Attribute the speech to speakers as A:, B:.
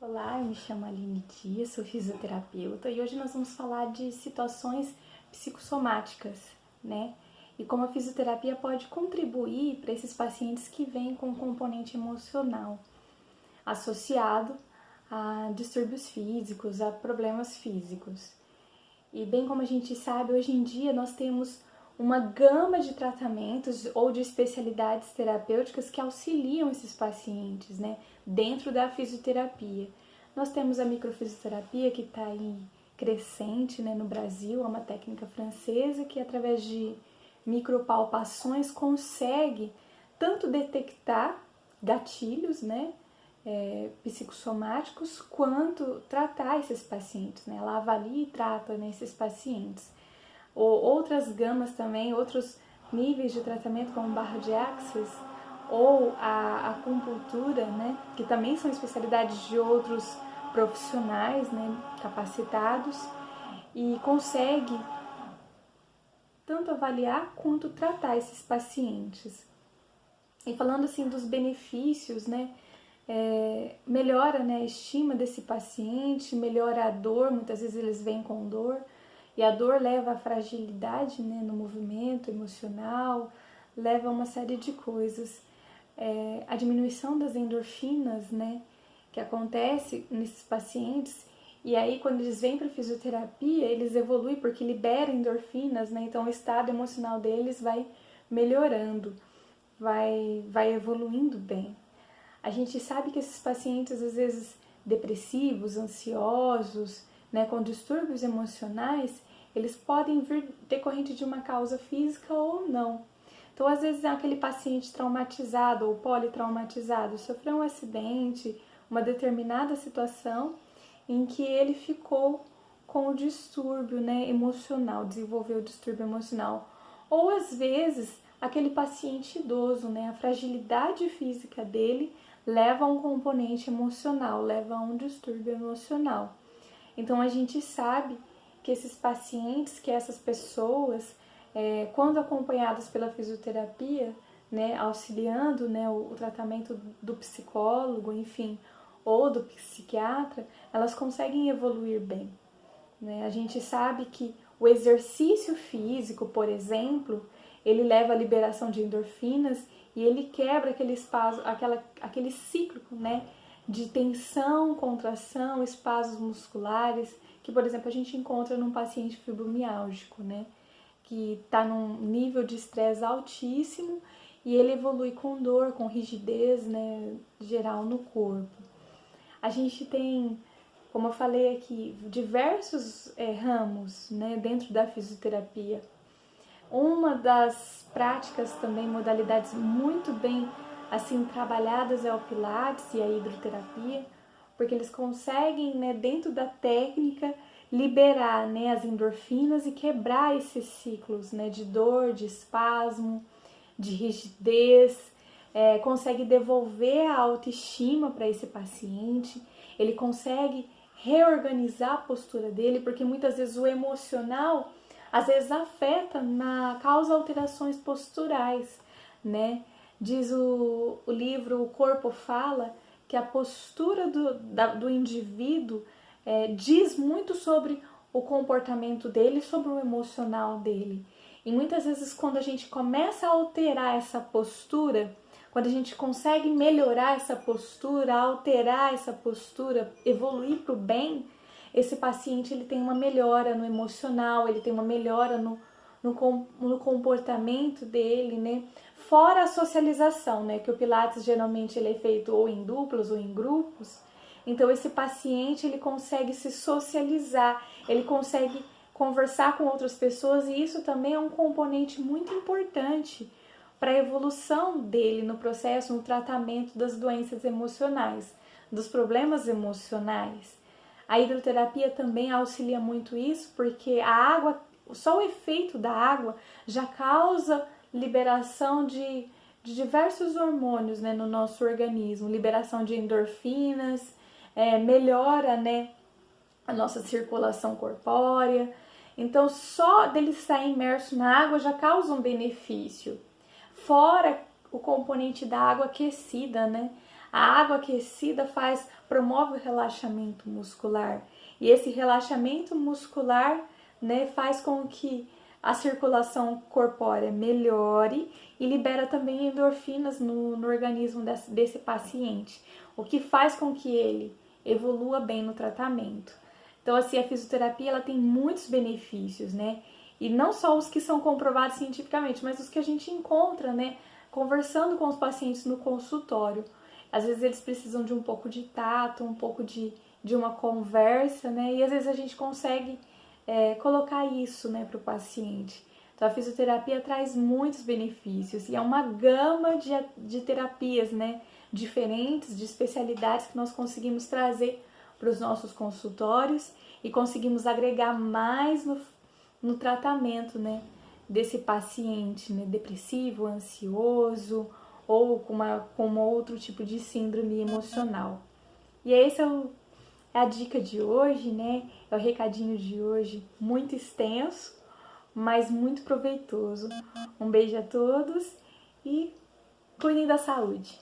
A: Olá, eu me chamo Aline Dias, sou fisioterapeuta e hoje nós vamos falar de situações psicossomáticas, né? E como a fisioterapia pode contribuir para esses pacientes que vêm com um componente emocional associado a distúrbios físicos, a problemas físicos. E bem como a gente sabe, hoje em dia nós temos uma gama de tratamentos ou de especialidades terapêuticas que auxiliam esses pacientes, né, dentro da fisioterapia. Nós temos a microfisioterapia que está aí crescente, né, no Brasil, é uma técnica francesa que através de micropalpações consegue tanto detectar gatilhos, né, psicossomáticos, quanto tratar esses pacientes, né? Ela avalia e trata, né, esses pacientes. Ou outras gamas também, outros níveis de tratamento, como barra de axis ou a acupuntura, né, que também são especialidades de outros profissionais, né, capacitados, e consegue tanto avaliar quanto tratar esses pacientes. E falando assim dos benefícios, né, melhora, né, a estima desse paciente, melhora a dor, muitas vezes eles vêm com dor, e a dor leva à fragilidade, né, no movimento emocional, leva a uma série de coisas. A diminuição das endorfinas, né, que acontece nesses pacientes, e aí quando eles vêm para a fisioterapia, eles evoluem porque liberam endorfinas, né, então o estado emocional deles vai melhorando, vai evoluindo bem. A gente sabe que esses pacientes, às vezes depressivos, ansiosos, né, com distúrbios emocionais, eles podem vir decorrente de uma causa física ou não. Então, às vezes, é aquele paciente traumatizado ou politraumatizado, sofreu um acidente, uma determinada situação em que ele ficou com o distúrbio, né, emocional, desenvolveu o distúrbio emocional. Ou, às vezes, aquele paciente idoso, né, a fragilidade física dele leva a um componente emocional, leva a um distúrbio emocional. Então a gente sabe que esses pacientes, que essas pessoas, quando acompanhadas pela fisioterapia, né, auxiliando, né, o tratamento do psicólogo, enfim, ou do psiquiatra, elas conseguem evoluir bem, né? A gente sabe que o exercício físico, por exemplo, ele leva à liberação de endorfinas e ele quebra aquele ciclo, né, de tensão, contração, espasmos musculares, que, por exemplo, a gente encontra num paciente fibromialgico, né, que está num nível de estresse altíssimo e ele evolui com dor, com rigidez, né, geral no corpo. A gente tem, como eu falei aqui, diversos ramos, né, dentro da fisioterapia. Uma das práticas também, modalidades muito bem assim trabalhadas é o Pilates e a hidroterapia, porque eles conseguem, né, dentro da técnica, liberar, né, as endorfinas e quebrar esses ciclos, né, de dor, de espasmo, de rigidez, consegue devolver a autoestima para esse paciente, ele consegue reorganizar a postura dele, porque muitas vezes o emocional às vezes afeta, causa alterações posturais, né? Diz o livro O Corpo Fala que a postura do indivíduo diz muito sobre o comportamento dele, sobre o emocional dele. E muitas vezes quando a gente começa a alterar essa postura, quando a gente consegue melhorar essa postura, alterar essa postura, evoluir para o bem, esse paciente ele tem uma melhora no emocional, ele tem uma melhora no comportamento dele, né? Fora a socialização, né? Que o Pilates geralmente ele é feito ou em duplas ou em grupos. Então esse paciente ele consegue se socializar, ele consegue conversar com outras pessoas e isso também é um componente muito importante para a evolução dele no processo, no tratamento das doenças emocionais, dos problemas emocionais. A hidroterapia também auxilia muito isso, porque a água, só o efeito da água já causa liberação de diversos hormônios, né, no nosso organismo, liberação de endorfinas, melhora, né, a nossa circulação corpórea. Então, só dele estar imerso na água já causa um benefício. Fora o componente da água aquecida, né? A água aquecida promove o relaxamento muscular. E esse relaxamento muscular, né, faz com que a circulação corpórea melhore e libera também endorfinas no organismo desse paciente, o que faz com que ele evolua bem no tratamento. Então, assim, a fisioterapia ela tem muitos benefícios, né? E não só os que são comprovados cientificamente, mas os que a gente encontra, né, conversando com os pacientes no consultório. Às vezes eles precisam de um pouco de tato, um pouco de uma conversa, né? E às vezes a gente consegue colocar isso, né, para o paciente. Então a fisioterapia traz muitos benefícios e é uma gama de terapias, né, diferentes, de especialidades que nós conseguimos trazer para os nossos consultórios e conseguimos agregar mais no tratamento, né, desse paciente, né, depressivo, ansioso ou com outro tipo de síndrome emocional. E esse é a dica de hoje, né? É o recadinho de hoje, muito extenso, mas muito proveitoso. Um beijo a todos e cuidem da saúde!